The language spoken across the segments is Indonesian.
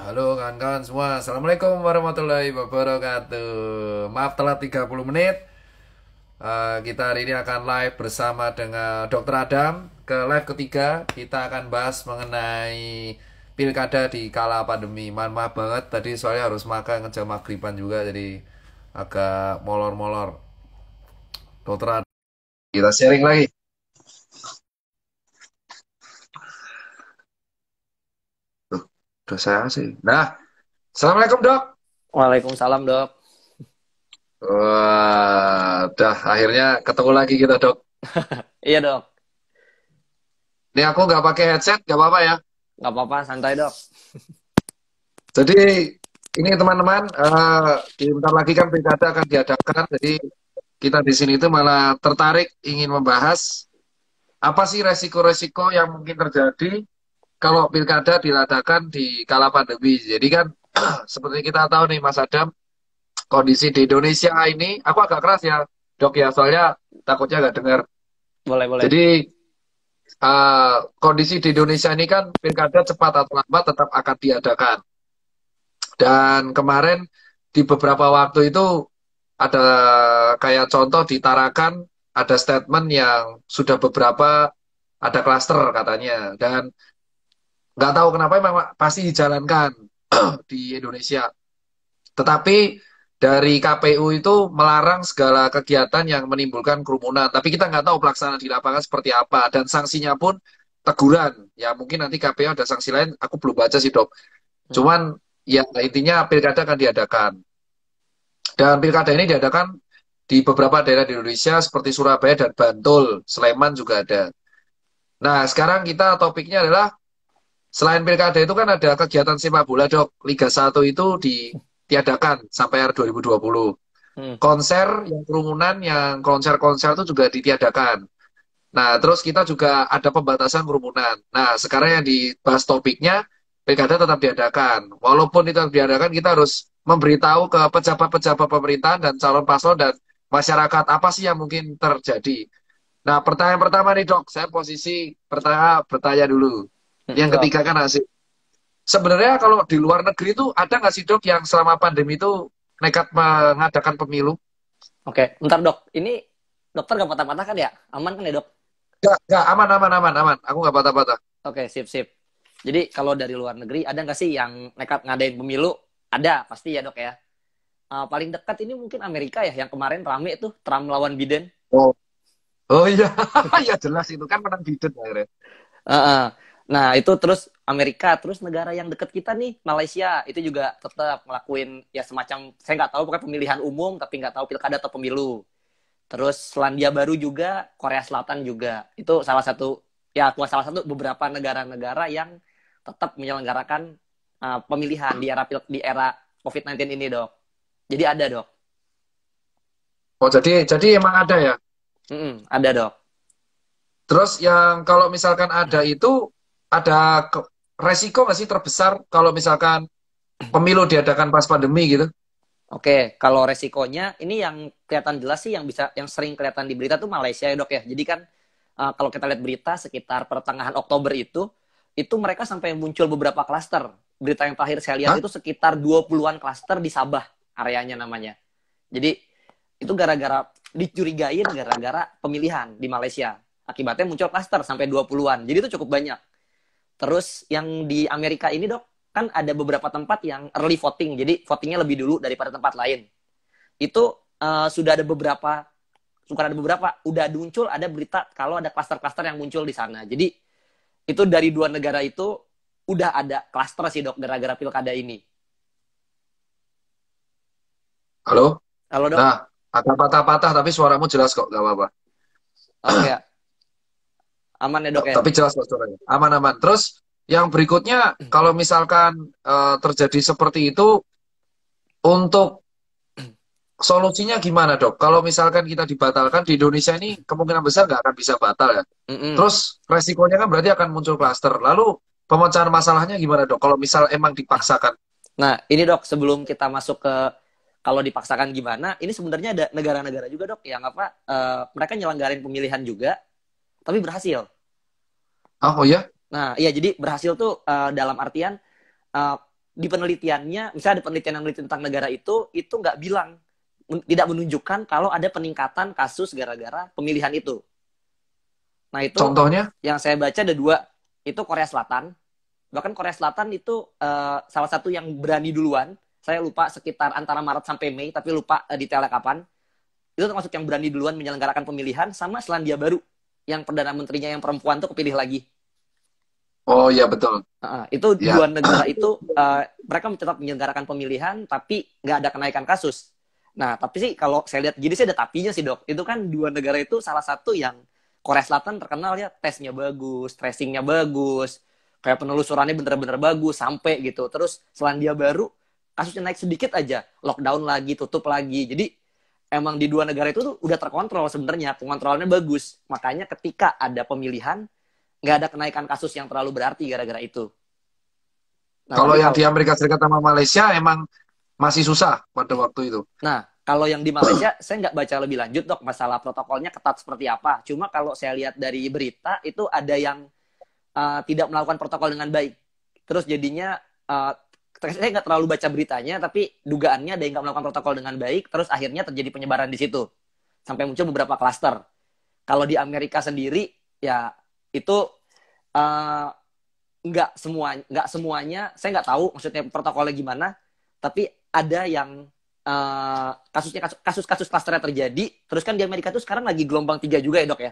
Halo kawan-kawan semua, Assalamualaikum warahmatullahi wabarakatuh. Maaf telat 30 menit. Kita hari ini akan live bersama dengan Dokter Adam. Ke live ketiga, kita akan bahas mengenai pilkada di kala pandemi. Mohon maaf banget, tadi soalnya harus makan ngejar maghriban juga, jadi agak molor-molor. Dokter Adam, kita sharing lagi. Tuh, udah saya sih. Nah, Assalamualaikum dok. Waalaikumsalam, Dok. Wah, udah akhirnya ketemu lagi kita dok. Iya, Dok. Ini aku nggak pakai headset, nggak apa-apa ya. Nggak apa-apa, santai, Dok. Jadi ini teman-teman, bentar lagi kan pilkada akan diadakan. Jadi kita di sini itu malah tertarik ingin membahas apa sih resiko-resiko yang mungkin terjadi kalau pilkada diadakan di kala pandemi. Jadi kan seperti kita tahu nih Mas Adam, kondisi di Indonesia ini, aku agak keras ya dok ya, soalnya takutnya nggak dengar. Boleh, boleh. Jadi kondisi di Indonesia ini kan pilkada cepat atau lambat tetap akan diadakan. Dan kemarin di beberapa waktu itu ada kayak contoh di Tarakan ada statement yang sudah beberapa ada klaster katanya dan nggak tahu kenapa memang pasti dijalankan di Indonesia. Tetapi dari KPU itu melarang segala kegiatan yang menimbulkan kerumunan. Tapi kita nggak tahu pelaksanaan di lapangan seperti apa dan sanksinya pun teguran. Ya mungkin nanti KPU ada sanksi lain. Aku belum baca sih dok. Hmm. Cuman ya intinya pilkada akan diadakan. Dan pilkada ini diadakan di beberapa daerah di Indonesia seperti Surabaya dan Bantul, Sleman juga ada. Nah, sekarang kita topiknya adalah selain pilkada itu kan ada kegiatan sepak bola, Dok. Liga 1 itu ditiadakan sampai akhir 2020. Hmm. Konser yang kerumunan, yang konser-konser itu juga ditiadakan. Nah, terus kita juga ada pembatasan kerumunan. Nah, sekarang yang dibahas topiknya, pilkada tetap diadakan. Walaupun itu tetap diadakan, kita harus memberitahu ke pejabat-pejabat pemerintahan dan calon paslon dan masyarakat apa sih yang mungkin terjadi. Nah, pertanyaan pertama nih dok, saya posisi bertanya dulu. Yang Dok. ketiga kan asik. Sebenarnya kalau di luar negeri itu ada nggak sih dok yang selama pandemi itu nekat mengadakan pemilu? Oke, bentar, Dok. Ini dokter nggak patah-patah kan ya? Aman kan ya, Dok? Nggak, aman, aman, aman, aman. Aku nggak patah-patah. Oke, sip, sip. Jadi, kalau dari luar negeri, ada nggak sih yang nekat ngadain pemilu? Ada, pasti ya, Dok ya. Paling dekat ini mungkin Amerika ya, yang kemarin rame tuh, Trump lawan Biden. Oh, oh iya, ya jelas itu kan menang Biden akhirnya. Heeh. Nah, itu terus Amerika, terus negara yang deket kita nih, Malaysia, itu juga tetap ngelakuin ya semacam, saya nggak tahu pokoknya pemilihan umum, tapi nggak tahu pilkada atau pemilu. Terus Selandia Baru juga, Korea Selatan juga. Itu salah satu, ya salah satu beberapa negara-negara yang tetap menyelenggarakan pemilihan di era COVID-19 ini, Dok. Jadi ada, Dok. Oh, jadi emang ada ya. Ada, Dok. Terus yang kalau misalkan ada itu ada resiko nggak sih terbesar kalau misalkan pemilu diadakan pas pandemi gitu? Oke, kalau resikonya ini yang kelihatan jelas sih yang sering kelihatan di berita tuh Malaysia ya, Dok ya. Jadi kan kalau kita lihat berita sekitar pertengahan Oktober itu mereka sampai muncul beberapa klaster. Berita yang terakhir saya lihat Hah? itu sekitar 20-an klaster di Sabah areanya namanya. Jadi itu gara-gara dicurigain gara-gara pemilihan di Malaysia. Akibatnya muncul klaster sampai 20-an. Jadi itu cukup banyak. Terus yang di Amerika ini, Dok, kan ada beberapa tempat yang early voting. Jadi votingnya lebih dulu daripada tempat lain. Itu sudah ada beberapa, bukan ada beberapa, udah muncul ada berita kalau ada klaster-klaster yang muncul di sana. Jadi itu dari dua negara itu udah ada klaster sih, Dok, gara-gara pilkada ini. Halo? Halo, Nah, Dok. agak patah-patah tapi suaramu jelas kok, nggak apa-apa. Oke, aman ya, Dok ya. Tapi jelas kok suaranya. Aman-aman. Terus yang berikutnya, kalau misalkan terjadi seperti itu, untuk solusinya gimana dok? Kalau misalkan kita dibatalkan di Indonesia ini kemungkinan besar nggak akan bisa batal ya. Mm-mm. Terus resikonya kan berarti akan muncul klaster. Lalu pemecahan masalahnya gimana dok? Kalau misal emang dipaksakan. Nah, ini, Dok, sebelum kita masuk ke kalau dipaksakan gimana, ini sebenarnya ada negara-negara juga, Dok, yang apa mereka nyelenggarain pemilihan juga tapi berhasil. Oh, oh ya? Nah, iya, jadi berhasil tuh dalam artian uh, di penelitiannya, misalnya ada penelitian yang meneliti tentang negara itu nggak bilang, tidak menunjukkan kalau ada peningkatan kasus gara-gara pemilihan itu. Nah itu Contohnya? yang saya baca ada dua, itu Korea Selatan. Bahkan Korea Selatan itu salah satu yang berani duluan. Saya lupa sekitar antara Maret sampai Mei, tapi lupa detailnya kapan. Itu termasuk yang berani duluan menyelenggarakan pemilihan, sama Selandia Baru yang perdana menterinya yang perempuan tuh kepilih lagi. Oh iya betul. Itu Ya. dua negara itu mereka tetap menyelenggarakan pemilihan tapi nggak ada kenaikan kasus. Nah tapi sih kalau saya lihat gini sih ada tapinya sih dok. Itu kan dua negara itu salah satu yang Korea Selatan terkenal ya tesnya bagus, tracingnya bagus, kayak penelusurannya bener-bener bagus sampai gitu. Terus Selandia Baru kasusnya naik sedikit aja, lockdown lagi, tutup lagi. Jadi emang di dua negara itu tuh udah terkontrol sebenarnya, pengontrolannya bagus. Makanya ketika ada pemilihan nggak ada kenaikan kasus yang terlalu berarti gara-gara itu. Nah, Kalau tapi yang di Amerika Serikat sama Malaysia emang masih susah pada waktu itu. kalau yang di Malaysia saya nggak baca lebih lanjut dok masalah protokolnya ketat seperti apa. Cuma kalau saya lihat dari berita itu ada yang tidak melakukan protokol dengan baik. Terus jadinya saya nggak terlalu baca beritanya, tapi dugaannya ada yang nggak melakukan protokol dengan baik. Terus akhirnya terjadi penyebaran di situ sampai muncul beberapa klaster. Kalau di Amerika sendiri ya itu uh, nggak semuanya saya nggak tahu maksudnya protokolnya gimana, tapi ada yang kasus-kasus klasternya terjadi. Terus kan di Amerika tuh sekarang lagi gelombang 3 juga ya dok ya,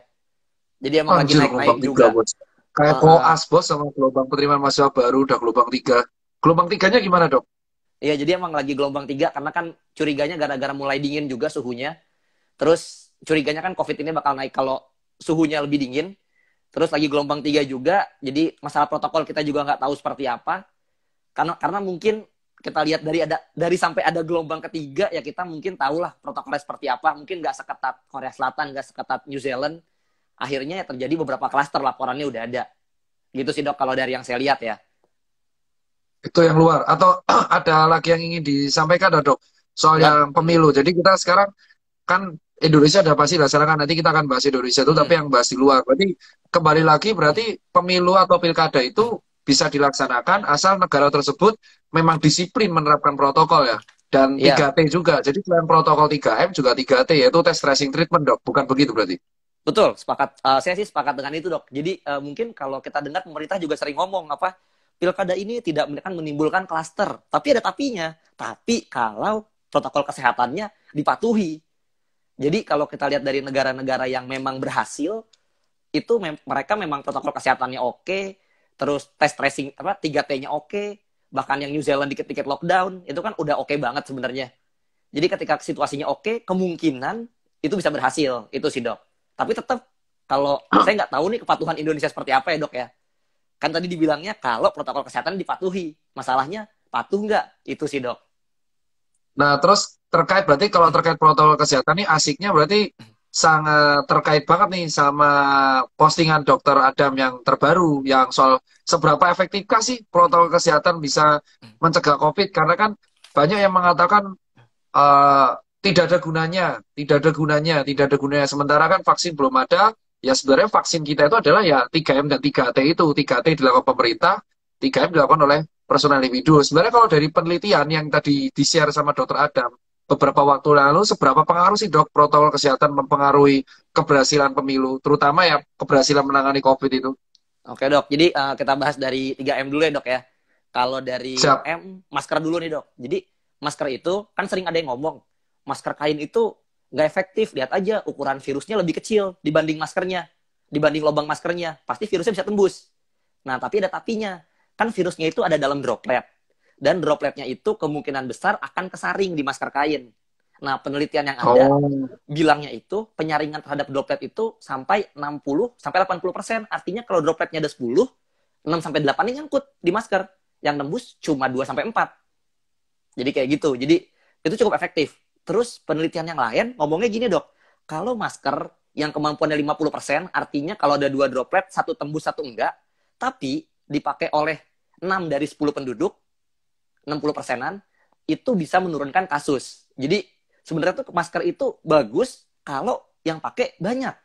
jadi emang lagi Anjir, naik-naik gelombang tiga, juga. bos. Kayak Uh, koas, bos, sama gelombang penerimaan mahasiswa baru udah gelombang tiga. Gelombang tiganya gimana, dok? ya jadi emang lagi gelombang 3 karena kan curiganya gara-gara mulai dingin juga suhunya. Terus curiganya kan COVID ini bakal naik kalau suhunya lebih dingin. Terus lagi gelombang 3 juga, jadi masalah protokol kita juga nggak tahu seperti apa. Karena mungkin kita lihat dari sampai ada gelombang ketiga ya kita mungkin tahulah protokolnya seperti apa. Mungkin nggak seketat Korea Selatan, nggak seketat New Zealand. Akhirnya ya terjadi beberapa klaster, laporannya udah ada. Gitu sih dok kalau dari yang saya lihat ya. Itu yang luar. Atau ada lagi yang ingin disampaikan, dok? Soal Dan yang pemilu. Jadi kita sekarang kan Indonesia udah pasti dilaksanakan. Nanti kita akan bahas Indonesia itu, tapi yang bahas di luar. Berarti kembali lagi, berarti pemilu atau pilkada itu bisa dilaksanakan asal negara tersebut memang disiplin menerapkan protokol ya. Dan iya, 3T juga. Jadi selain protokol 3M juga 3T, yaitu tes tracing treatment, dok. Bukan begitu berarti? betul, sepakat. Saya sih sepakat dengan itu dok. Jadi mungkin kalau kita dengar pemerintah juga sering ngomong apa pilkada ini tidak akan menimbulkan klaster, tapi ada tapinya. Tapi kalau protokol kesehatannya dipatuhi. Jadi kalau kita lihat dari negara-negara yang memang berhasil, itu mereka memang protokol kesehatannya oke, terus tes tracing apa 3T-nya oke, bahkan yang New Zealand dikit-dikit lockdown, itu kan udah oke banget sebenarnya. Jadi ketika situasinya oke, kemungkinan itu bisa berhasil, itu sih dok. Tapi tetap kalau saya nggak tahu nih kepatuhan Indonesia seperti apa ya dok ya. Kan tadi dibilangnya kalau protokol kesehatan dipatuhi, masalahnya patuh nggak? Itu sih dok. Nah, terus terkait berarti kalau terkait protokol kesehatan nih asiknya berarti sangat terkait banget nih sama postingan Dokter Adam yang terbaru yang soal seberapa efektifkah sih protokol kesehatan bisa mencegah COVID, karena kan banyak yang mengatakan eh, tidak ada gunanya, tidak ada gunanya, tidak ada gunanya. Sementara kan vaksin belum ada, ya sebenarnya vaksin kita itu adalah ya 3M dan 3T itu. 3T dilakukan pemerintah, 3M dilakukan oleh personal individu. Sebenarnya kalau dari penelitian yang tadi di-share sama Dokter Adam beberapa waktu lalu, seberapa pengaruh sih dok protokol kesehatan mempengaruhi keberhasilan pemilu, terutama ya keberhasilan menangani COVID itu? Oke dok, jadi kita bahas dari 3M dulu ya dok ya. Kalau dari Siap. M, masker dulu nih dok. Jadi masker itu kan sering ada yang ngomong, masker kain itu nggak efektif. Lihat aja ukuran virusnya lebih kecil dibanding maskernya, dibanding lubang maskernya. Pasti virusnya bisa tembus. Nah tapi ada tapinya. Kan virusnya itu ada dalam droplet. Dan dropletnya itu kemungkinan besar akan kesaring di masker kain. Nah penelitian yang ada Oh, bilangnya itu penyaringan terhadap droplet itu sampai 60 sampai 80%. Artinya kalau dropletnya ada 10, 6 sampai 8 ini nyangkut di masker. Yang nembus cuma 2 sampai 4. Jadi kayak gitu. Jadi itu cukup efektif. Terus penelitian yang lain ngomongnya gini, Dok. Kalau masker yang kemampuannya 50%, artinya kalau ada 2 droplet, satu tembus, satu enggak, tapi dipakai oleh 6 dari 10 penduduk, 60%-an, itu bisa menurunkan kasus. Jadi sebenarnya tuh masker itu bagus kalau yang pakai banyak.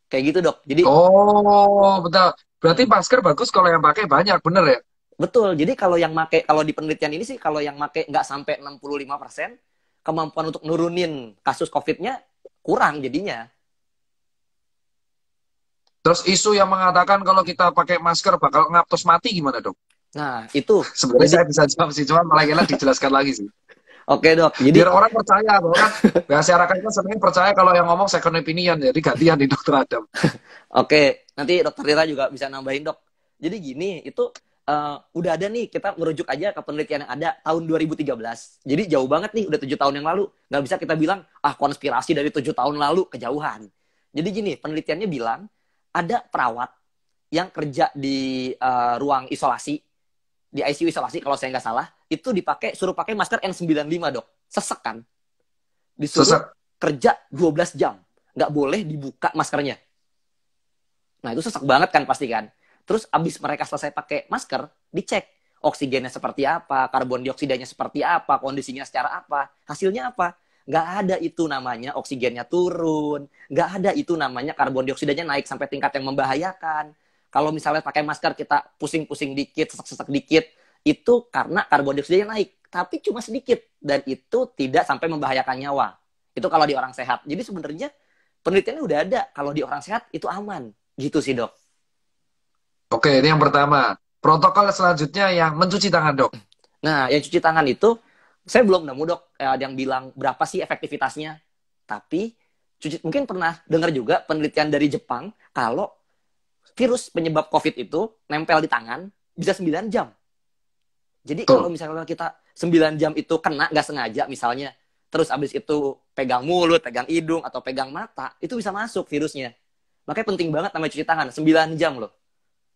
Kayak gitu dok. Jadi oh, betul. Berarti masker bagus kalau yang pakai banyak, bener ya? Betul. Jadi kalau yang make, kalau di penelitian ini sih, kalau yang make nggak sampai 65%, kemampuan untuk nurunin kasus COVID-nya kurang jadinya. Terus isu yang mengatakan kalau kita pakai masker bakal ngap terus mati gimana dok? Nah, itu. Sebenarnya Jadi, saya bisa jawab sih, cuma malah enak dijelaskan lagi sih. oke dok. Jadi, Biar orang percaya, bahwa kan masyarakat kan sebenarnya percaya kalau yang ngomong second opinion, jadi gantian di dokter Adam. oke, nanti dokter Rira juga bisa nambahin dok. Jadi gini, itu udah ada nih, kita merujuk aja ke penelitian yang ada tahun 2013. Jadi jauh banget nih, udah 7 tahun yang lalu. Nggak bisa kita bilang, konspirasi dari 7 tahun lalu, kejauhan. Jadi gini, penelitiannya bilang, ada perawat yang kerja di ruang isolasi, di ICU isolasi kalau saya nggak salah, itu suruh pakai masker N95 dok. Sesek kan? Disuruh Sesek. kerja 12 jam. Nggak boleh dibuka maskernya. Nah, itu sesek banget kan pasti kan. Terus abis mereka selesai pakai masker, dicek oksigennya seperti apa, karbon dioksidanya seperti apa, kondisinya secara apa, hasilnya apa. Nggak ada itu namanya oksigennya turun, nggak ada itu namanya karbon dioksidanya naik sampai tingkat yang membahayakan. Kalau misalnya pakai masker kita pusing-pusing dikit, sesek-sesek dikit, itu karena karbon dioksidanya naik, tapi cuma sedikit dan itu tidak sampai membahayakan nyawa. Itu kalau di orang sehat. Jadi sebenarnya penelitiannya udah ada, kalau di orang sehat itu aman. Gitu sih, Dok. Oke, ini yang pertama. Protokol selanjutnya yang mencuci tangan dok. Nah, yang cuci tangan itu, saya belum nemu, Dok, ada yang bilang berapa sih efektivitasnya. Tapi, mungkin pernah dengar juga penelitian dari Jepang, kalau virus penyebab COVID itu nempel di tangan, bisa 9 jam. Jadi kalau Tuh. misalnya kita 9 jam itu kena nggak sengaja misalnya, terus abis itu pegang mulut, pegang hidung, atau pegang mata, itu bisa masuk virusnya. Makanya penting banget namanya cuci tangan, 9 jam loh.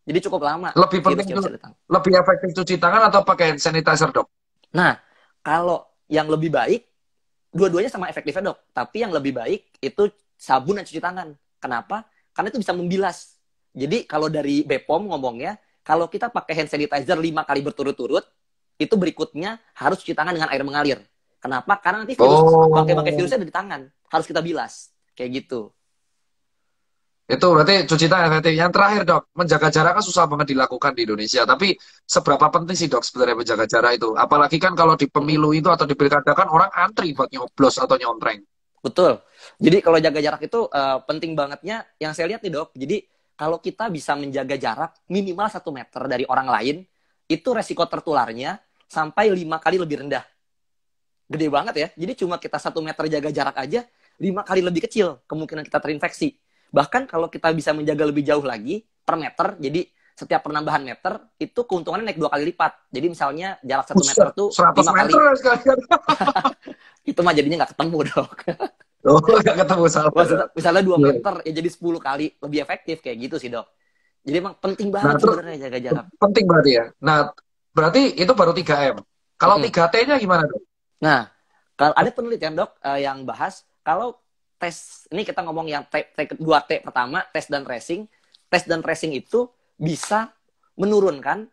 Jadi cukup lama Lebih penting virusnya tuh, bisa datang. lebih efektif cuci tangan atau pakai hand sanitizer dok? Nah, kalau yang lebih baik, dua-duanya sama efektifnya dok. Tapi yang lebih baik itu sabun dan cuci tangan. Kenapa? Karena itu bisa membilas. Jadi kalau dari BPOM ngomongnya, kalau kita pakai hand sanitizer 5 kali berturut-turut, itu berikutnya harus cuci tangan dengan air mengalir. Kenapa? Karena nanti virus, bangkai-bangkai Oh, virusnya ada di tangan. Harus kita bilas. Kayak gitu. itu berarti cuci tangan efektif. Yang terakhir dok, menjaga jarak kan susah banget dilakukan di Indonesia. Tapi seberapa penting sih dok sebenarnya menjaga jarak itu? Apalagi kan kalau di Mm-mm. pemilu itu atau di pilkada kan orang antri buat nyoblos atau nyontreng. Betul. Jadi kalau jaga jarak itu penting bangetnya yang saya lihat nih dok. Jadi kalau kita bisa menjaga jarak minimal 1 meter dari orang lain, itu resiko tertularnya sampai 5 kali lebih rendah. Gede banget ya. Jadi cuma kita 1 meter jaga jarak aja, 5 kali lebih kecil kemungkinan kita terinfeksi. Bahkan kalau kita bisa menjaga lebih jauh lagi per meter, jadi setiap penambahan meter itu keuntungannya naik 2 kali lipat. Jadi misalnya jarak 1 meter Buset, tuh 100 5 kali. meter sekalian. Itu mah jadinya nggak ketemu dok. Oh, nggak ketemu salah. Maksudnya, misalnya 2 Iya. meter ya jadi 10 kali lebih efektif kayak gitu sih dok. Jadi emang penting Nah, banget terus sebenarnya jaga jarak. penting berarti ya. Nah, berarti itu baru 3M. Kalau Mm-mm. 3T-nya gimana dok? Nah, kalau ada penelitian dok yang bahas kalau tes ini kita ngomong yang dua T pertama tes dan tracing. Tes dan tracing itu bisa menurunkan.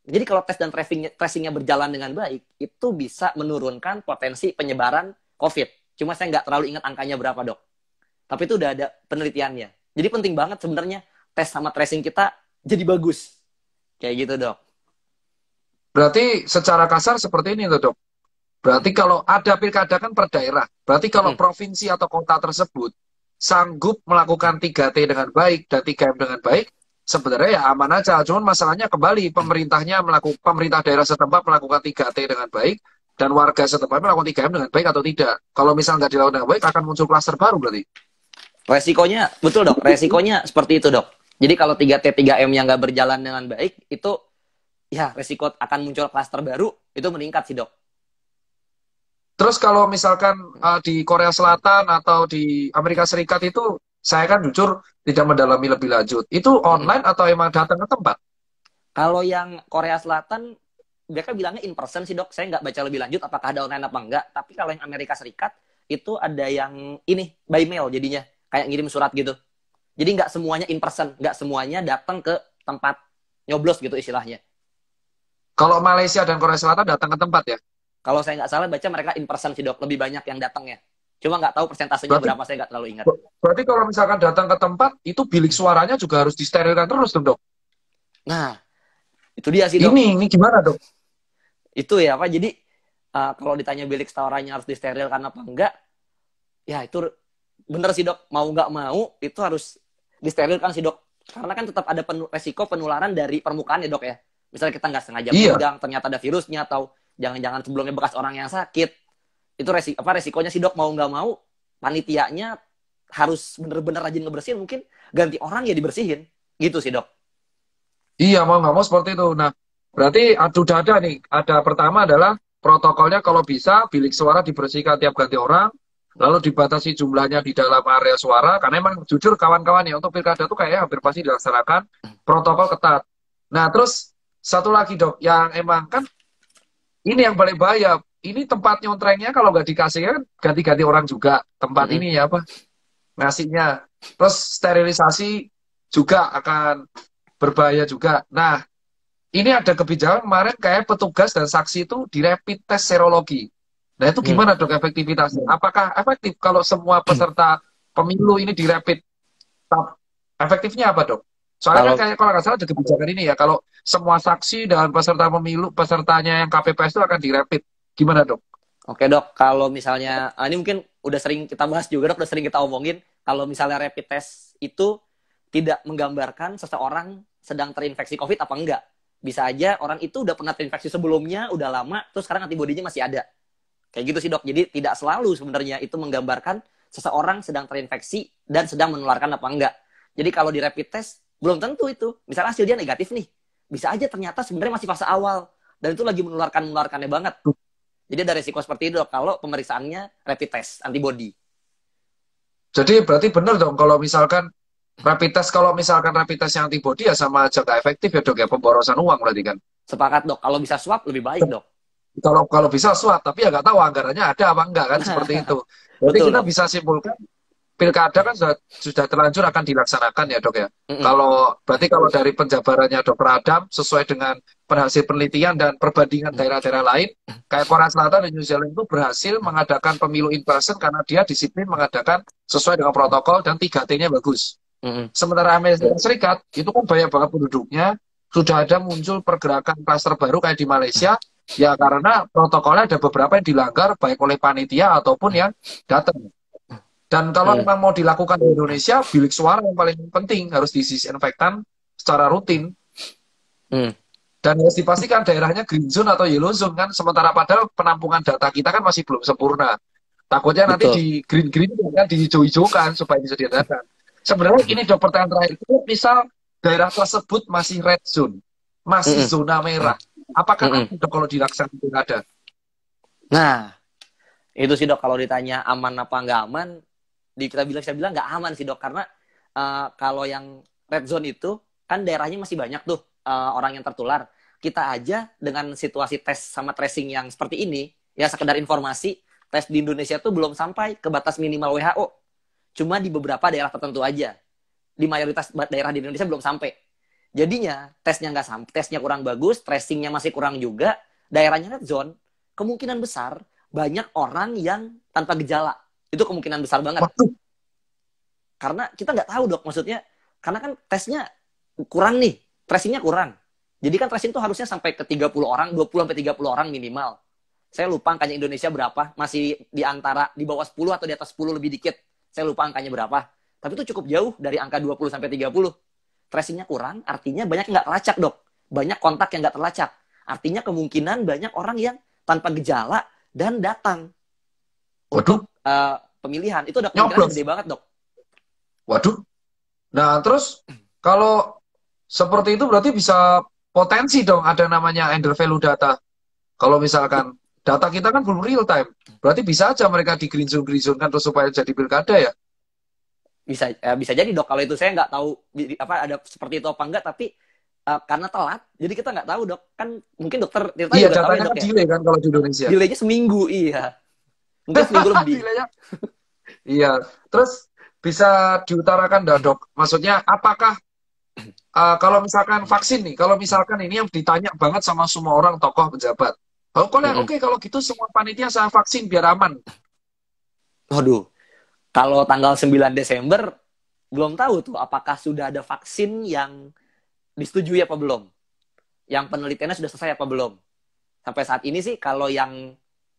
Jadi kalau tes dan tracingnya berjalan dengan baik, itu bisa menurunkan potensi penyebaran COVID. Cuma saya nggak terlalu ingat angkanya berapa dok. Tapi itu udah ada penelitiannya. Jadi penting banget sebenarnya tes sama tracing kita jadi bagus. Kayak gitu dok. Berarti secara kasar seperti ini tuh dok. Berarti kalau ada pilkada kan per daerah. Berarti kalau Mm-mm. provinsi atau kota tersebut sanggup melakukan 3T dengan baik dan 3M dengan baik, sebenarnya ya aman aja. Cuman masalahnya kembali pemerintah daerah setempat melakukan 3T dengan baik dan warga setempat melakukan 3M dengan baik atau tidak. Kalau misalnya nggak dilakukan dengan baik akan muncul klaster baru berarti. Resikonya, betul dok, resikonya seperti itu dok. Jadi kalau 3T, 3M yang nggak berjalan dengan baik, itu ya resiko akan muncul klaster baru, itu meningkat sih dok. Terus kalau misalkan di Korea Selatan atau di Amerika Serikat itu, saya kan jujur tidak mendalami lebih lanjut. Itu Mm-mm. online atau emang datang ke tempat? Kalau yang Korea Selatan, mereka bilangnya in person sih dok. Saya nggak baca lebih lanjut apakah ada online apa enggak. Tapi kalau yang Amerika Serikat, itu ada yang ini, by mail jadinya. Kayak ngirim surat gitu. Jadi nggak semuanya in person. Nggak semuanya datang ke tempat nyoblos gitu istilahnya. Kalau Malaysia dan Korea Selatan datang ke tempat ya? Kalau saya nggak salah baca mereka in person sih dok. Lebih banyak yang datangnya. Cuma nggak tahu persentasenya Berarti berapa, saya nggak terlalu ingat. berarti kalau misalkan datang ke tempat, itu bilik suaranya juga harus disterilkan terus dong, dok? Nah, Itu dia sih, Dok. Ini gimana, Dok? Itu ya, apa? Jadi kalau ditanya bilik sterilnya harus disterilkan apa enggak, ya itu bener sih, Dok. Mau nggak mau itu harus disterilkan sih, Dok. Karena kan tetap ada resiko penularan dari permukaan ya, Dok ya. Misalnya kita nggak sengaja Iya. pegang, ternyata ada virusnya, atau jangan-jangan sebelumnya bekas orang yang sakit. Itu resikonya sih, Dok. Mau nggak mau panitianya harus bener-bener rajin ngebersihin. Mungkin ganti orang ya dibersihin. Gitu sih, Dok. Iya, mau nggak mau seperti itu. Nah, berarti sudah ada nih. Ada pertama adalah protokolnya kalau bisa bilik suara dibersihkan tiap ganti orang, lalu dibatasi jumlahnya di dalam area suara, karena emang jujur kawan-kawan ya, untuk pilkada tuh kayaknya hampir pasti dilaksanakan protokol ketat. Nah, terus satu lagi dok, yang emang kan ini yang paling bahaya. Ini tempat nyontrengnya kalau nggak dikasih kan ganti-ganti orang juga. Tempat Mm-mm. ini ya apa ngasihnya. Terus sterilisasi juga akan berbahaya juga. Nah, ini ada kebijakan kemarin kayak petugas dan saksi itu di rapid test serologi. Nah, itu Mm. gimana dok efektivitasnya? Apakah efektif kalau semua peserta pemilu ini di rapid? Efektifnya apa dok? Soalnya kan Kalau kayak kalau nggak salah ada kebijakan ini ya, kalau semua saksi dan peserta pemilu, pesertanya yang KPPS itu akan di rapid. Gimana dok? Oke, Dok, kalau misalnya ini mungkin udah sering kita bahas juga, Dok, udah sering kita omongin, kalau misalnya rapid test itu tidak menggambarkan seseorang sedang terinfeksi COVID apa enggak. Bisa aja orang itu udah pernah terinfeksi sebelumnya, udah lama, terus sekarang antibodinya masih ada. Kayak gitu sih, Dok. Jadi tidak selalu sebenarnya itu menggambarkan seseorang sedang terinfeksi dan sedang menularkan apa enggak. Jadi kalau di rapid test belum tentu itu. Misalnya hasil dia negatif nih, bisa aja ternyata sebenarnya masih fase awal dan itu lagi menularkannya banget. Jadi ada resiko seperti itu, Dok, kalau pemeriksaannya rapid test antibody. Jadi berarti benar dong kalau misalkan rapid test, kalau misalkan rapid test yang antibody ya sama aja nggak efektif ya dok ya, pemborosan uang berarti kan. Sepakat, Dok. Kalau bisa swab lebih baik, Dok. Kalau kalau bisa swab, tapi ya nggak tahu anggarannya ada apa enggak kan seperti itu. Berarti Betul, kita Dok. bisa simpulkan pilkada kan sudah terlanjur akan dilaksanakan ya dok ya. Mm-mm. Kalau berarti kalau dari penjabarannya dokter Adam sesuai dengan hasil penelitian dan perbandingan daerah-daerah lain, kayak Korea Selatan dan New Zealand itu berhasil mengadakan pemilu in person karena dia disiplin mengadakan sesuai dengan protokol dan 3T-nya bagus. Mm-mm. Sementara Amerika Serikat itu kan banyak banget penduduknya, sudah ada muncul pergerakan klaster baru kayak di Malaysia, ya karena protokolnya ada beberapa yang dilanggar baik oleh panitia ataupun yang datang. Dan kalau Mm. memang mau dilakukan di Indonesia, bilik suara yang paling penting harus disinfektan secara rutin. Mm. Dan harus dipastikan daerahnya green zone atau yellow zone kan. Sementara padahal penampungan data kita kan masih belum sempurna. Takutnya nanti Betul. di green-green kan di hijau-hijaukan supaya bisa diadakan. Sebenarnya ini dok pertanyaan terakhir. Misal daerah tersebut masih red zone, masih Mm-mm. zona merah. Apakah Mm-mm. aman dok kalau dilaksanakan ada? Nah, itu sih, Dok, kalau ditanya aman apa nggak aman, kita bilang nggak aman sih, Dok, karena kalau yang red zone itu kan daerahnya masih banyak tuh orang yang tertular. Kita aja dengan situasi tes sama tracing yang seperti ini, ya sekedar informasi, tes di Indonesia tuh belum sampai ke batas minimal WHO. Cuma di beberapa daerah tertentu aja. Di mayoritas daerah di Indonesia belum sampai. Jadinya tesnya nggak sampai, tesnya kurang bagus, tracingnya masih kurang juga, daerahnya red zone, kemungkinan besar banyak orang yang tanpa gejala. Itu kemungkinan besar banget. Waduh, Karena kita nggak tahu, Dok, maksudnya karena kan tesnya kurang nih, tracingnya kurang. Jadi kan tracing itu harusnya sampai ke 30 orang, 20 sampai 30 orang minimal. Saya lupa angkanya Indonesia berapa, masih di antara di bawah 10 atau di atas 10 lebih dikit. Saya lupa angkanya berapa. Tapi itu cukup jauh dari angka 20 sampai 30. Tracingnya kurang, artinya banyak nggak terlacak, Dok. Banyak kontak yang nggak terlacak. Artinya kemungkinan banyak orang yang tanpa gejala dan datang waduh, untuk pemilihan. Itu udah kemungkinan nyoblos. gede banget, Dok. Waduh. Nah, terus kalau seperti itu berarti bisa potensi dong ada namanya under value data. Kalau misalkan data kita kan belum real time, berarti bisa aja mereka di green zone kan terus supaya jadi pilkada ya. Bisa jadi, Dok, kalau itu saya nggak tahu apa ada seperti itu apa enggak, tapi karena telat jadi kita nggak tahu, Dok, kan mungkin dokter Tirta Iya, juga tahu ya, datanya Dok, kan ya, delay kan kalau di Indonesia. delaynya seminggu. Iya, mungkin seminggu lebih. Delaynya. Iya. Terus bisa diutarakan dah dok. Maksudnya apakah kalau misalkan vaksin nih, kalau misalkan ini yang ditanya banget sama semua orang tokoh pejabat. Oh, kalau Mm-mm. oke kalau gitu semua panitia saya vaksin biar aman. Waduh, kalau tanggal 9 Desember belum tahu tuh apakah sudah ada vaksin yang disetujui apa belum. yang penelitiannya sudah selesai apa belum. Sampai saat ini sih kalau yang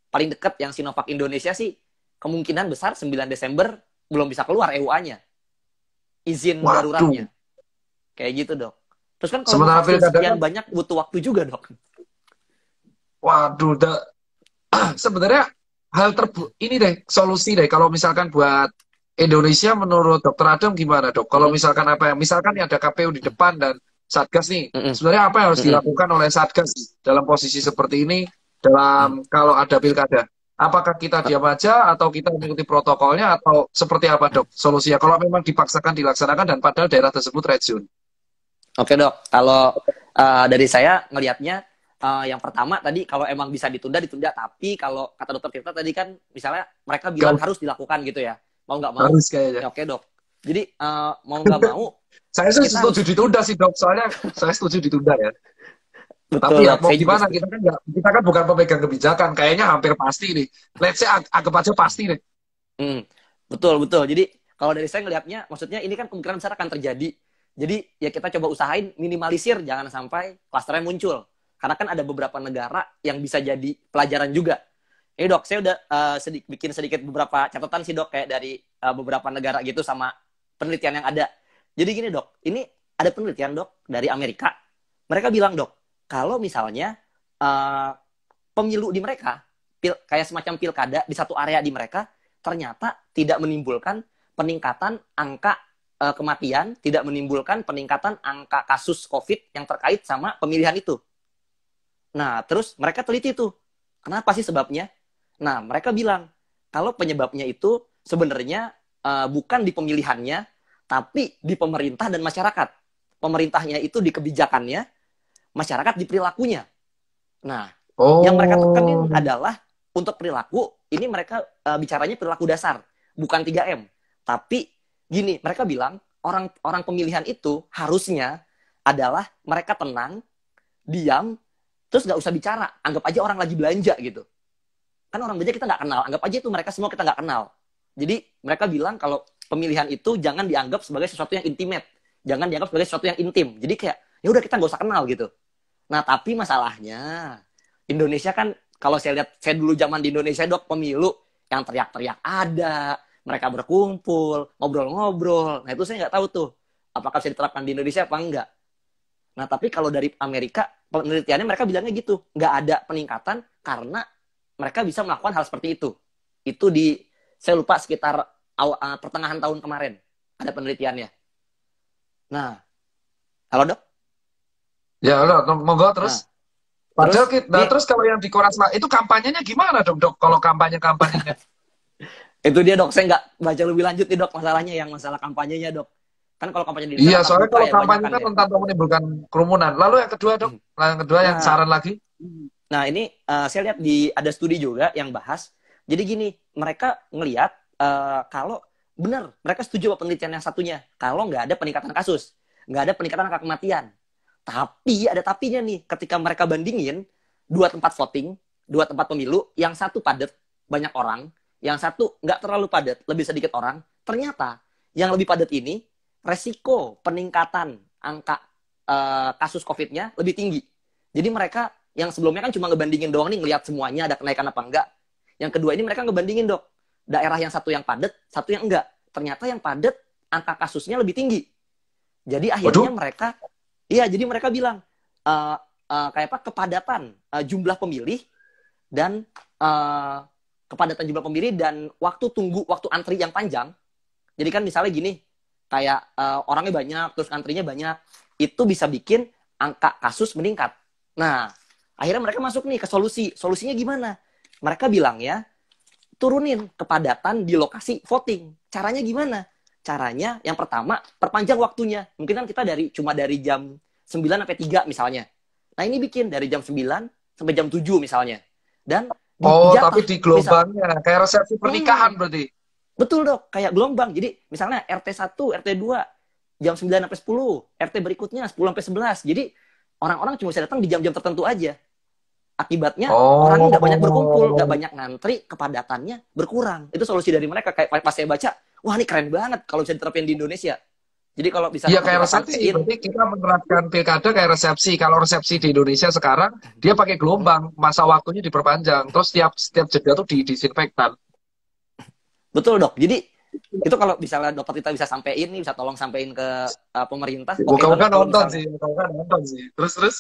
paling dekat yang Sinovac Indonesia sih kemungkinan besar 9 Desember belum bisa keluar EUA-nya. Izin Waduh. daruratnya. Kayak gitu, Dok. Terus kan kalau mau Sementara vaksin pilkada kan, sekian banyak butuh waktu juga, Dok. waduh, sebenarnya ini deh solusi deh kalau misalkan buat Indonesia menurut Dokter Adam gimana dok? Kalau Mm-mm. misalkan apa ya? Misalkan nih ada KPU di depan dan Satgas nih, Mm-mm. sebenarnya apa yang harus Mm-mm. dilakukan oleh Satgas dalam posisi seperti ini dalam kalau ada pilkada? Apakah kita diam aja atau kita mengikuti protokolnya atau seperti apa dok solusinya? Kalau memang dipaksakan dilaksanakan dan padahal daerah tersebut red zone. Oke, Dok. Kalau dari saya ngelihatnya yang pertama tadi kalau emang bisa ditunda ditunda, tapi kalau kata dokter kita tadi kan misalnya mereka bilang Gak harus dilakukan gitu ya. Mau nggak mau. harus kayaknya. Ya oke, Dok. Jadi mau nggak mau Saya sih kita setuju harus ditunda sih dok, soalnya saya setuju ditunda ya. Tapi betul, ya Dok. mau Saya juga gimana setuju. kita kan nggak, kita kan bukan pemegang kebijakan, kayaknya hampir pasti nih. Let's say anggap aja pasti nih. Hmm, betul, betul. Jadi kalau dari saya ngelihatnya, maksudnya ini kan kemungkinan besar akan terjadi. Jadi ya kita coba usahain minimalisir jangan sampai klasternya muncul. Karena kan ada beberapa negara yang bisa jadi pelajaran juga. Ini dok, saya udah bikin sedikit beberapa catatan sih dok, kayak dari beberapa negara gitu sama penelitian yang ada. Jadi gini dok, ini ada penelitian dok dari Amerika. Mereka bilang dok, kalau misalnya uh, pemilu di mereka, kayak semacam pilkada di satu area di mereka, ternyata tidak menimbulkan peningkatan angka kematian, tidak menimbulkan peningkatan angka kasus COVID yang terkait sama pemilihan itu. Nah, terus mereka teliti tuh, kenapa sih sebabnya? Nah, mereka bilang, kalau penyebabnya itu sebenarnya bukan di pemilihannya, tapi di pemerintah dan masyarakat. Pemerintahnya itu di kebijakannya, masyarakat di perilakunya. Nah, yang mereka tekenin Oh, adalah untuk perilaku, ini mereka bicaranya perilaku dasar, bukan 3M. Tapi gini, mereka bilang orang pemilihan itu harusnya adalah mereka tenang, diam, terus nggak usah bicara, anggap aja orang lagi belanja gitu. Kan orang belanja kita nggak kenal, anggap aja itu mereka semua kita nggak kenal. Jadi mereka bilang kalau pemilihan itu jangan dianggap sebagai sesuatu yang intimate, jangan dianggap sebagai sesuatu yang intim. Jadi kayak ya udah kita nggak usah kenal gitu. Nah tapi masalahnya Indonesia kan kalau saya lihat, saya dulu zaman di Indonesia dok pemilu yang teriak-teriak ada, mereka berkumpul, ngobrol-ngobrol. Nah itu saya nggak tahu tuh apakah bisa diterapkan di Indonesia apa enggak. Nah tapi kalau dari Amerika penelitiannya mereka bilangnya gitu, nggak ada peningkatan karena mereka bisa melakukan hal seperti itu. Itu di saya lupa sekitar pertengahan tahun kemarin ada penelitiannya. Nah, halo dok. ya udah, monggo Nah, terus. Padahal terus kita, nah ini terus kalau yang di Koras itu kampanyenya gimana dong dok? Kalau kampanyenya? itu dia dok, saya nggak baca lebih lanjut nih dok masalahnya yang masalah kampanyenya dok. Kan kalau kampanye di Indonesia Iya, kan soalnya terbuka kalau ya banyak kampanye kan kan ya. rentan untuk menimbulkan kerumunan. Lalu yang kedua dok, yang kedua yang Nah, saran lagi. nah ini saya lihat di ada studi juga yang bahas. Jadi gini, mereka ngelihat kalau benar mereka setuju sama penelitian yang satunya. Kalau nggak ada peningkatan kasus, nggak ada peningkatan angka kematian. Tapi ada tapinya nih, ketika mereka bandingin dua tempat voting, dua tempat pemilu, yang satu padat banyak orang, yang satu nggak terlalu padat, lebih sedikit orang. Ternyata yang lebih padat ini resiko peningkatan angka kasus COVID-nya lebih tinggi. Jadi mereka yang sebelumnya kan cuma ngebandingin doang nih, ngelihat semuanya ada kenaikan apa enggak. Yang kedua ini mereka ngebandingin dok, daerah yang satu yang padat, satu yang enggak. Ternyata yang padat angka kasusnya lebih tinggi. Jadi akhirnya Waduh, mereka, iya jadi mereka bilang kayak apa kepadatan jumlah pemilih dan kepadatan jumlah pemilih dan waktu tunggu, waktu antri yang panjang. Jadi kan misalnya gini, kayak orangnya banyak, terus antrinya banyak, itu bisa bikin angka kasus meningkat. Nah, akhirnya mereka masuk nih ke solusi. Solusinya gimana? Mereka bilang ya, turunin kepadatan di lokasi voting. Caranya gimana? Caranya yang pertama, perpanjang waktunya. Mungkin kan kita cuma dari jam 9 sampai 3 misalnya. Nah, ini bikin dari jam 9 sampai jam 7 misalnya. Dan oh tapi dijatah di misal. gelombangnya kayak resepsi pernikahan berarti. Betul dok, kayak gelombang. Jadi misalnya RT 1, RT 2 jam 9 sampai 10, RT berikutnya 10 sampai 11. Jadi orang-orang cuma bisa datang di jam-jam tertentu aja. Akibatnya orangnya nggak banyak berkumpul, nggak Oh, banyak ngantri, kepadatannya berkurang. Itu solusi dari mereka. Kayak pas saya baca, wah ini keren banget kalau bisa diterapin di Indonesia. Jadi kalau bisa Iya dapat kayak kita resepsi, sampein, berarti kita menerapkan pilkada kayak resepsi. Kalau resepsi di Indonesia sekarang, dia pakai hmm, gelombang, masa waktunya diperpanjang. Terus setiap jeda tuh disinfektan. betul dok. Jadi itu kalau misalnya dokter kita bisa sampein nih, bisa tolong sampein ke pemerintah, oke Moga-moga banget kalau nonton misalnya sih, moga-moga nonton sih. Terus,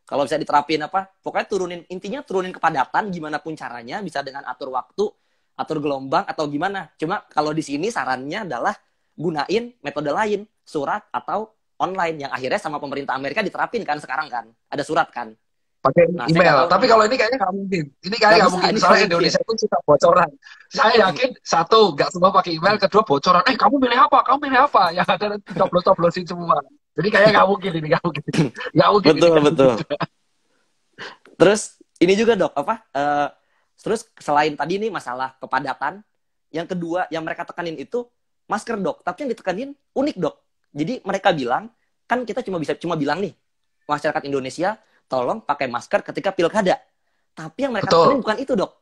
kalau bisa diterapin apa, pokoknya turunin, intinya turunin kepadatan gimana pun caranya, bisa dengan atur waktu, atur gelombang atau gimana. Cuma kalau di sini sarannya adalah gunain metode lain, surat atau online yang akhirnya sama pemerintah Amerika diterapin kan sekarang kan, ada surat kan. pakai Nah saya nggak email. tahu Tapi nih, kalau ini kayaknya nggak mungkin. Ini kayaknya nggak nggak bisa, mungkin. ini nggak Soalnya mungkin. Indonesia itu suka bocoran. Saya yakin satu, nggak semua pakai email. Kedua bocoran. Kamu milih apa? Kamu milih apa? Yang ada nanti coblos-coblosin semua. Jadi kayaknya nggak mungkin ini, nggak mungkin. Nggak mungkin ini, Betul nggak mungkin. betul. Terus ini juga dok apa? Terus selain tadi nih masalah kepadatan, yang kedua yang mereka tekanin itu masker dok. Tapi yang ditekenin unik dok. Jadi mereka bilang kan kita cuma bilang nih masyarakat Indonesia tolong pakai masker ketika pilkada. Tapi yang mereka tekenin Betul. bukan itu dok.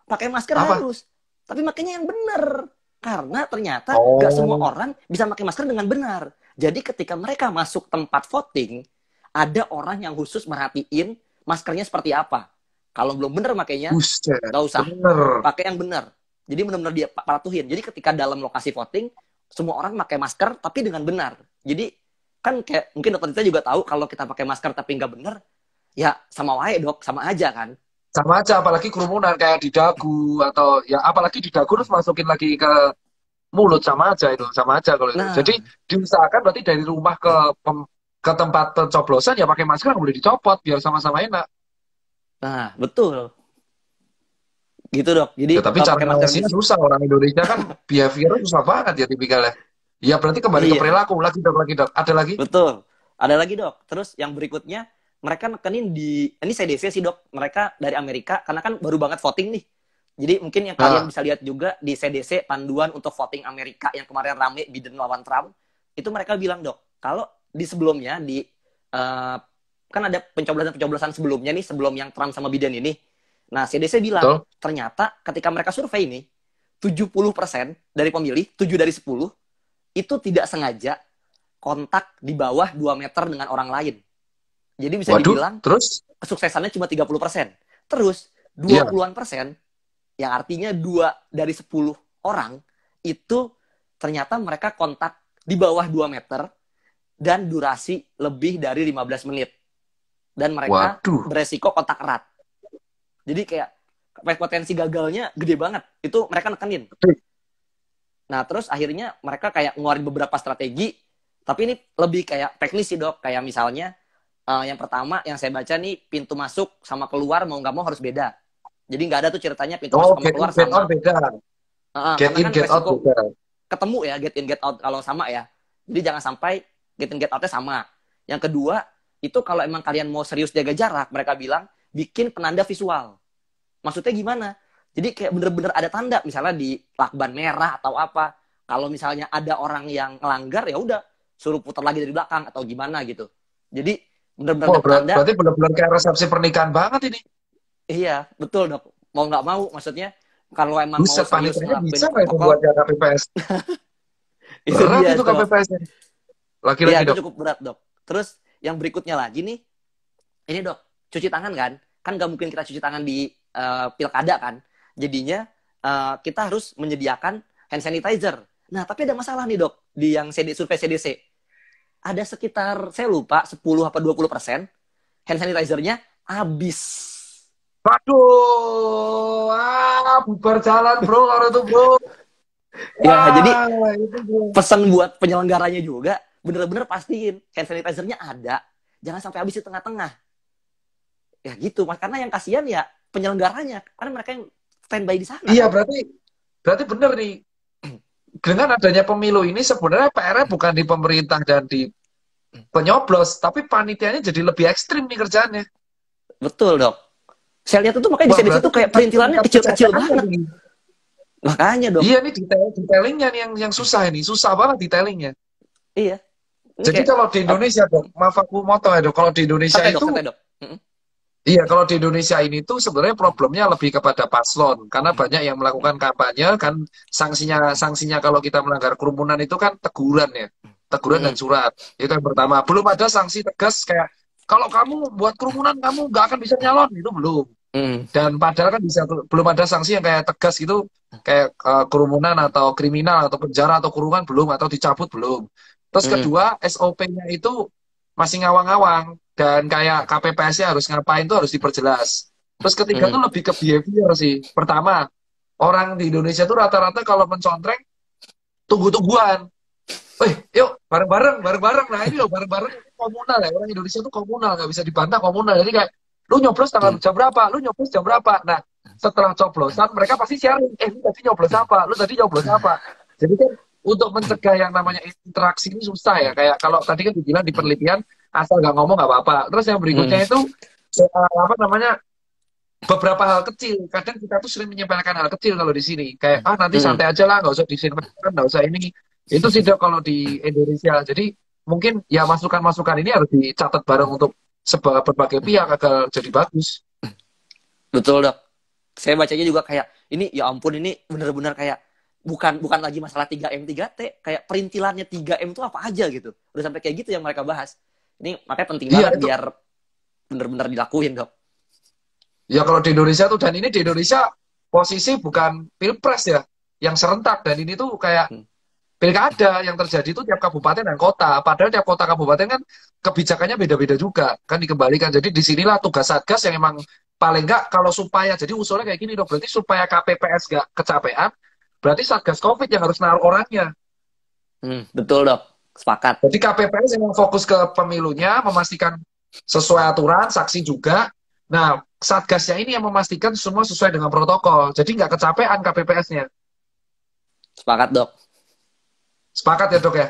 Pakai masker Apa? harus. Tapi makanya yang benar. Karena ternyata gak semua Oh, orang bisa pakai masker dengan benar. Jadi ketika mereka masuk tempat voting, ada orang yang khusus merhatiin maskernya seperti apa. Kalau belum benar makanya buset. nggak usah, Bener. pakai yang benar. Jadi benar-benar dia patuhin. Jadi ketika dalam lokasi voting, semua orang pakai masker tapi dengan benar. Jadi kan kayak mungkin dokter kita juga tahu kalau kita pakai masker tapi nggak benar, ya sama wae dok, sama aja kan. Sama aja, apalagi kerumunan kayak di dagu atau ya apalagi di dagu terus masukin lagi ke mulut sama aja itu, sama aja kalau itu. Jadi Nah, diusahakan berarti dari rumah ke tempat pencoblosan ya pakai masker nggak boleh dicopot biar sama-sama enak. nah betul gitu dok. Jadi Ya tapi cara pakai masker di ngawasinya sini. susah, orang Indonesia kan behaviornya susah banget ya tipikalnya. Ya berarti kembali ke Iya, perilaku lagi dok, lagi dok. Ada lagi? betul. Ada lagi dok. Terus yang berikutnya mereka nekenin di ini CDC sih dok. Mereka dari Amerika karena kan baru banget voting nih. Jadi mungkin yang kalian Nah, bisa lihat juga di CDC panduan untuk voting Amerika yang kemarin rame Biden lawan Trump, itu mereka bilang dok, kalau di sebelumnya di kan ada pencoblosan-pencoblosan sebelumnya nih sebelum yang Trump sama Biden ini. Nah, CDC bilang betul. ternyata ketika mereka survei nih 70% dari pemilih, 7 dari 10 itu tidak sengaja kontak di bawah 2 meter dengan orang lain. Jadi bisa Waduh, dibilang terus? kesuksesannya cuma 30%. Terus Iya. 20-an persen, yang artinya 2 dari 10 orang, itu ternyata mereka kontak di bawah 2 meter dan durasi lebih dari 15 menit. Dan mereka Waduh. beresiko kontak erat. Jadi kayak potensi gagalnya gede banget. Itu mereka nekenin. Nah, terus akhirnya mereka kayak ngeluarin beberapa strategi, tapi ini lebih kayak teknis sih dok. Kayak misalnya, yang pertama yang saya baca nih, pintu masuk sama keluar mau nggak mau harus beda. Jadi nggak ada tuh ceritanya pintu Oh, masuk sama get in, keluar get out sama. beda. Get Karena in, kan get out resiko beda. ketemu ya, get in, get out kalau sama ya. Jadi jangan sampai get in, get outnya sama. Yang kedua, itu kalau emang kalian mau serius jaga jarak, mereka bilang, bikin penanda visual. Maksudnya gimana? Jadi kayak bener-bener ada tanda, misalnya di lakban merah atau apa. Kalau misalnya ada orang yang ngelanggar, ya udah suruh putar lagi dari belakang atau gimana gitu. Jadi bener-bener Oh, ada penanda. berarti benar-benar kayak resepsi pernikahan banget ini. Iya, betul dok. Mau nggak mau, maksudnya kalau emang mau Buset, serius panitianya ngelakuin bisa nggak itu protokol, buat jaga KPPS? itu Berat dia itu dok. KPPS-nya. Iya, Laki-laki itu dok. cukup berat dok. Terus yang berikutnya lagi nih, ini dok, cuci tangan kan? Kan nggak mungkin kita cuci tangan di pilkada kan? Jadinya kita harus menyediakan hand sanitizer. Nah, tapi ada masalah nih dok, di yang survei CDC. Ada sekitar, saya lupa, 10 apa 20% hand sanitizer-nya habis. Waduh, bubar jalan bro kalau itu bro. Ya, jadi Wah, itu bro. pesan buat penyelenggaranya juga, bener-bener pastiin hand sanitizer-nya ada. Jangan sampai habis di tengah-tengah. Ya gitu, Mas. Karena yang kasihan ya penyelenggaranya. Karena mereka yang standby di sana Iya, kan. berarti bener nih. Dengan adanya pemilu ini sebenarnya PR-nya bukan di pemerintah dan di penyoblos, tapi panitianya jadi lebih ekstrim nih kerjaannya. Betul, Dok. Saya lihat itu makanya di Wah, CDC berarti itu kayak perintilannya tingkat kecil-kecil kecapeannya banget. nih. Makanya, Dok. Iya nih detailingnya nih yang susah ini, susah banget detailingnya. Iya. Ini Jadi kayak kalau di Indonesia dok, maaf aku motong ya dok, kalau di Indonesia santai, Dok, itu, santai, Dok. Mm-mm. iya kalau di Indonesia ini tuh sebenarnya problemnya lebih kepada paslon, karena banyak yang melakukan kampanye kan sanksinya kalau kita melanggar kerumunan itu kan teguran ya. teguran dan surat. Itu yang pertama. Belum ada sanksi tegas kayak kalau kamu buat kerumunan kamu nggak akan bisa nyalon, itu belum. Dan padahal kan bisa belum ada sanksi yang kayak tegas gitu, kayak kerumunan atau kriminal atau penjara atau kurungan belum atau dicabut belum. Terus kedua SOP-nya itu masih ngawang-ngawang dan kayak KPPS-nya harus ngapain tuh harus diperjelas. Terus ketiga tuh lebih ke behavior sih. Pertama, orang di Indonesia tuh rata-rata kalau mencontreng tunggu-tungguan. Yuk bareng-bareng. Nah ini loh bareng-bareng komunal ya. Orang Indonesia tuh komunal, nggak bisa dibantah komunal. Jadi kayak lu nyoblos tanggal jam berapa? Lu nyoblos jam berapa? Nah setelah coblosan mereka pasti sharing. Lu tadi nyoblos apa? Lu tadi nyoblos apa? Jadi kan untuk mencegah yang namanya interaksi ini susah ya. Kayak kalau tadi kan dibilang di penelitian asal nggak ngomong nggak apa-apa. Terus yang berikutnya itu apa namanya? Beberapa hal kecil. Kadang kita tuh sering menyepelekan hal kecil kalau di sini. Kayak nanti santai aja lah, nggak usah disinfektan, nggak usah ini. Itu sih Dok kalau di Indonesia. Jadi mungkin ya masukan-masukan ini harus dicatat bareng untuk berbagai pihak agar jadi bagus. Betul Dok. Saya bacanya juga kayak ini ya ampun ini benar-benar kayak bukan lagi masalah 3M 3T, kayak perintilannya 3M itu apa aja gitu. Udah sampai kayak gitu yang mereka bahas. Ini makanya penting banget biar benar-benar dilakuin Dok. Ya kalau di Indonesia tuh, dan ini di Indonesia posisi bukan pilpres ya, yang serentak, dan ini tuh kayak pilkada yang terjadi itu tiap kabupaten dan kota. Padahal tiap kota kabupaten kan kebijakannya beda-beda juga, kan dikembalikan. Jadi disinilah tugas Satgas yang emang paling nggak kalau supaya, jadi usulnya kayak gini Dok, berarti supaya KPPS nggak kecapean, berarti Satgas COVID yang harus naruh orangnya. Betul Dok, sepakat. Jadi KPPS yang fokus ke pemilunya, memastikan sesuai aturan, saksi juga. Nah, Satgasnya ini yang memastikan semua sesuai dengan protokol. Jadi nggak kecapean KPPS-nya. Sepakat Dok. Sepakat ya Dok ya?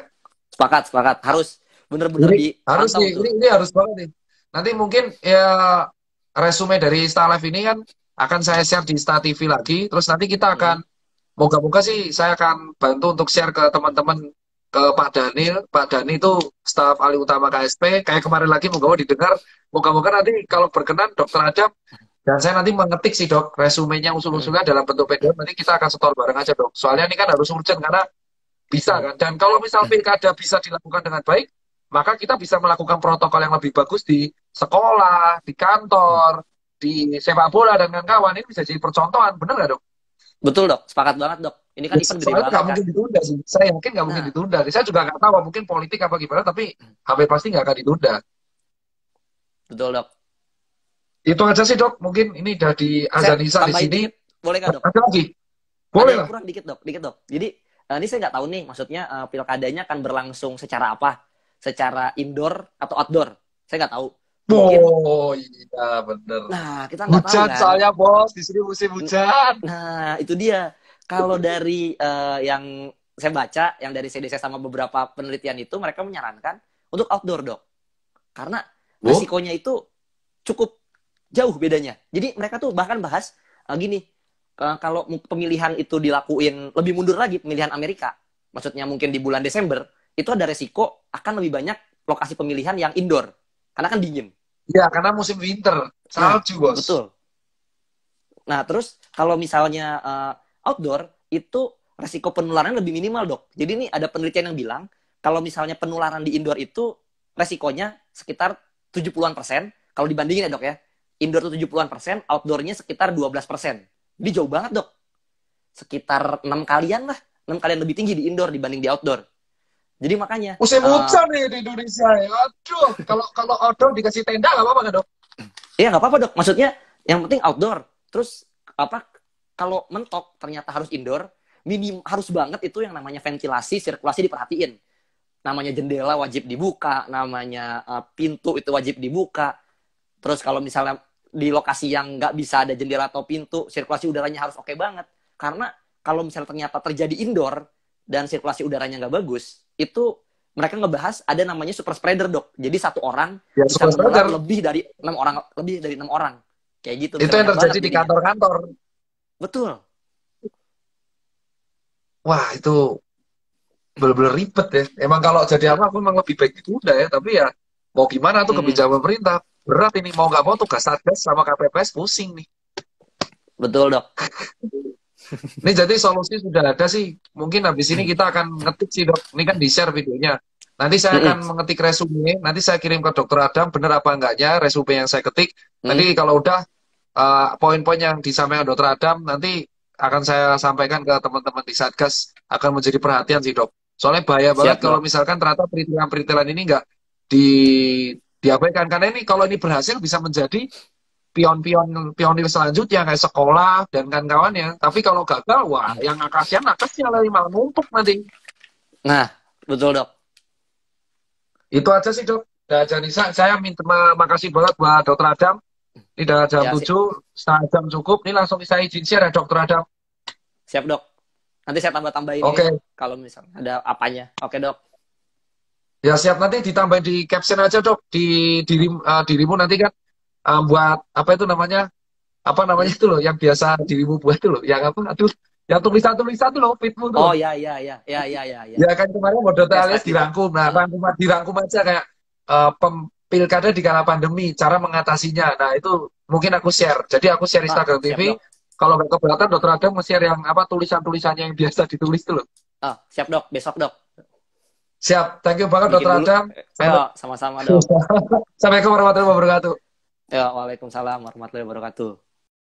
Sepakat. Harus bener-bener harus ini harus banget nih. Nanti mungkin ya resume dari Star Life ini kan akan saya share di Star TV lagi. Terus nanti kita akan, moga-moga sih saya akan bantu untuk share ke teman-teman, ke Pak Daniel. Pak Dani itu staf ahli utama KSP. Kayak kemarin lagi moga-moga didengar. Moga-moga nanti kalau berkenan Dokter Adam, dan saya nanti mengetik sih Dok, resumenya usul-usulnya dalam bentuk PDF. Nanti kita akan setor bareng aja Dok. Soalnya ini kan harus urgent karena bisa kan. Dan kalau misal pilkada bisa dilakukan dengan baik, maka kita bisa melakukan protokol yang lebih bagus di sekolah, di kantor, di sepak bola dan kawan-kawan. Ini bisa jadi percontohan, bener nggak Dok? Betul Dok, sepakat banget Dok. Ini kan event gede banget nggak mungkin ditunda sih. Saya yakin nggak mungkin ditunda. Saya juga nggak tahu mungkin politik apa gimana, tapi hampir pasti nggak akan ditunda. Betul Dok. Itu aja sih Dok. Mungkin ini udah di Azanisa di sini. Boleh nggak Dok? Ada lagi? Boleh lah. Kurang dikit Dok. Jadi ini saya nggak tahu nih, maksudnya pilkadanya akan berlangsung secara apa? Secara indoor atau outdoor? Saya nggak tahu. Mungkin... Oh iya bener. Nah kita nggak tahu kan. Soalnya bos di sini musim hujan. Nah itu dia. Kalau dari yang saya baca, yang dari CDC sama beberapa penelitian itu, mereka menyarankan untuk outdoor Dok. Karena risikonya itu cukup jauh bedanya. Jadi mereka tuh bahkan bahas gini, kalau pemilihan itu dilakuin lebih mundur lagi, pemilihan Amerika, maksudnya mungkin di bulan Desember, itu ada resiko akan lebih banyak lokasi pemilihan yang indoor. Karena kan dingin. Ya, karena musim winter. Salju, Bos. Betul. Nah, terus kalau misalnya outdoor, itu resiko penularan lebih minimal, Dok. Jadi ini ada penelitian yang bilang, kalau misalnya penularan di indoor itu resikonya sekitar 70-an%. Kalau dibandingin ya, Dok ya. Indoor itu 70-an%, outdoornya sekitar 12%. Jadi jauh banget, Dok. Sekitar 6 kalian lah. 6 kalian lebih tinggi di indoor dibanding di outdoor. Jadi makanya... Musim hujan nih di Indonesia. Aduh, kalau outdoor dikasih tenda nggak apa-apa kan, Dok? Iya, nggak apa-apa, Dok. Maksudnya yang penting outdoor. Terus kalau mentok ternyata harus indoor, harus banget itu yang namanya ventilasi, sirkulasi diperhatiin. Namanya jendela wajib dibuka, namanya pintu itu wajib dibuka. Terus kalau misalnya di lokasi yang nggak bisa ada jendela atau pintu, sirkulasi udaranya harus oke banget. Karena kalau misalnya ternyata terjadi indoor dan sirkulasi udaranya nggak bagus, itu mereka ngebahas ada namanya super spreader, Dok. Jadi satu orang bisa menular lebih dari 6 orang. Kayak gitu. Itu yang terjadi di kantor-kantor. Betul. Wah, itu bener-bener ribet ya. Emang kalau jadi apa, aku emang lebih baik ditunda ya. Tapi ya, mau gimana tuh kebijakan pemerintah. Berat ini, mau nggak mau tugas Satgas sama KPPS pusing nih. Betul, Dok. Ini jadi solusi sudah ada sih. Mungkin habis ini kita akan ngetik sih, Dok. Ini kan di-share videonya. Nanti saya Mm-mm. akan mengetik resume, nanti saya kirim ke Dokter Adam, benar apa enggaknya resume yang saya ketik. Mm. Nanti kalau udah poin-poin yang disampaikan Dokter Adam, nanti akan saya sampaikan ke teman-teman di Satgas, akan menjadi perhatian sih dok. Soalnya bahaya banget Siap kalau dok. misalkan ternyata peritilan-peritilan ini nggak di diabaikan. Karena ini kalau ini berhasil bisa menjadi pionir selanjutnya kayak sekolah dan kawan-kawannya. Tapi kalau gagal, wah yang kasihan nakesnya lagi malah numpuk nanti. Nah, betul dok. Itu aja sih dok. Dan Janisa, saya minta makasih banget buat Dokter Adam. Ini udah jam Ya, 7, setengah jam cukup. Ini langsung saya izin share ya Dokter Adam. siap dok. Nanti saya tambah-tambahin ini dok, Oke, kalau misalnya ada apanya. Oke dok. ya siap nanti ditambahin di caption aja dok. Dirimu nanti kan buat apa itu namanya? Apa namanya Hmm? itu loh yang biasa dirimu buat itu loh. Yang apa? Aduh, yang tulisan-tulisan tuh loh, fitmu tuh loh. Oh ya ya ya ya ya ya ya. Ya kan kemarin model alias Slide-slide gitu. dirangkum. Nah, Hmm. dirangkum aja kayak pilkada di kala pandemi, cara mengatasinya. Nah, itu mungkin aku share. Jadi aku share Ah, Instagram siap TV. dok. Kalau nggak keberatan, Dokter Adam nge-share yang apa tulisan-tulisannya yang biasa ditulis tuh loh. Ah, siap dok. Besok dok. Siap. Thank you banget, Bikin Dokter dulu. Adam. Ayo, Sampai sama-sama dok. Assalamualaikum warahmatullahi wabarakatuh. Ya, waalaikumsalam warahmatullahi wabarakatuh.